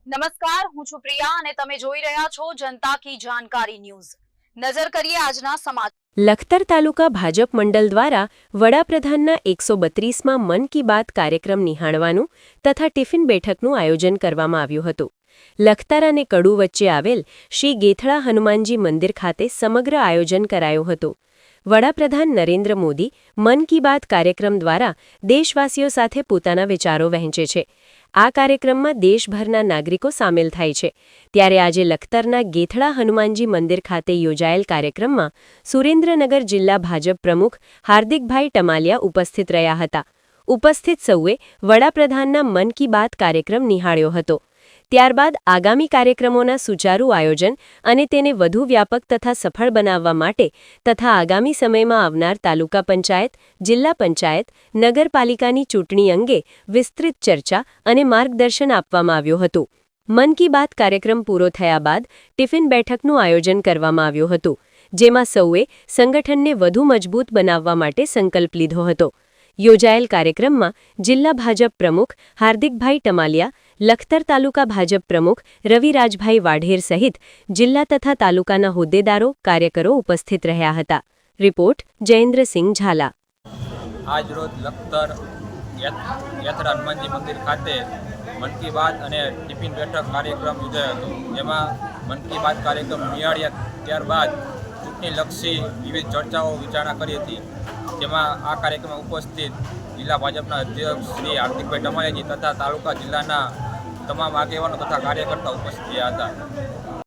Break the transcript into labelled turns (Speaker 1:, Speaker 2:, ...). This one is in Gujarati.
Speaker 1: નમસ્કાર, હું છું પ્રિયા અને તમે જોઈ રહ્યા છો જનતા કી જાણકારી ન્યૂઝ। નજર કરીએ આજના સમાચાર।
Speaker 2: લખતર તાલુકા ભાજપ મંડળ દ્વારા વડાપ્રધાનના 132માં મન કી બાત કાર્યક્રમ નિહાળવાનું તથા ટિફિન બેઠકનું આયોજન કરવામાં આવ્યું હતું। લખતર અને કડુ વચ્ચે આવેલ શ્રી ગેથળા હનુમાનજી મંદિર ખાતે સમગ્ર આયોજન કરાયું હતું। વડાપ્રધાન નરેન્દ્ર મોદી મન કી બાત કાર્યક્રમ દ્વારા દેશવાસીઓ સાથે પોતાના વિચારો વહેંચે છે। આ કાર્યક્રમમાં દેશભરના નાગરિકો સામેલ થાય છે। ત્યારે આજે લખતરના ગેથળા હનુમાનજી મંદિર ખાતે યોજાયેલ કાર્યક્રમમાં સુરેન્દ્રનગર જિલ્લા ભાજપ પ્રમુખ હાર્દિકભાઈ ટમાલિયા ઉપસ્થિત રહ્યા હતા। ઉપસ્થિત સૌએ વડાપ્રધાનના મન કી બાત કાર્યક્રમ નિહાળ્યો હતો। ત્યારબાદ આગામી કાર્યક્રમોના સુચારુ આયોજન અને તેને વધુ વ્યાપક તથા સફળ બનાવવા માટે તથા આગામી સમયમાં આવનાર તાલુકા પંચાયત, જિલ્લા પંચાયત, નગરપાલિકાની ચૂંટણી અંગે વિસ્તૃત ચર્ચા અને માર્ગદર્શન આપવામાં આવ્યું હતું। મન કી બાત કાર્યક્રમ પૂરો થયા બાદ ટિફિન બેઠકનું આયોજન કરવામાં આવ્યું હતું, જેમાં સૌએ સંગઠનને વધુ મજબૂત બનાવવા માટે સંકલ્પ લીધો હતો। યોજાયેલ કાર્યક્રમમાં જિલ્લા ભાજપ પ્રમુખ હાર્દિકભાઈ ટમાલિયા, લખતર તાલુકા ભાજપ પ્રમુખ રવિરાજભાઈ વાઢેર સહિત જિલ્લા તથા તાલુકાના હોદ્દેદારો, કાર્યકરો ઉપસ્થિત રહ્યા હતા। રિપોર્ટ જયેન્દ્રસિંહ ઝાલા।
Speaker 3: આજ રોજ લખતર યાત્રા હનુમાનજી મંદિર ખાતે મન કી બાત અને ટિફિન બેઠક કાર્યક્રમ યોજાયો હતો, જેમાં મન કી બાત કાર્યક્રમ નિહાળ્યા ત્યારબાદ ચૂંટણીલક્ષી વિવિધ ચર્ચાઓ વિચારણા કરી હતી, જેમાં આ કાર્યક્રમમાં ઉપસ્થિત જિલ્લા ભાજપના અધ્યક્ષ શ્રી હાર્દિકભાઈ ટમાલિયાજી તથા તાલુકા જિલ્લાના તમામ આગેવાનો તથા કાર્યકર્તા ઉપસ્થિત રહ્યા હતા।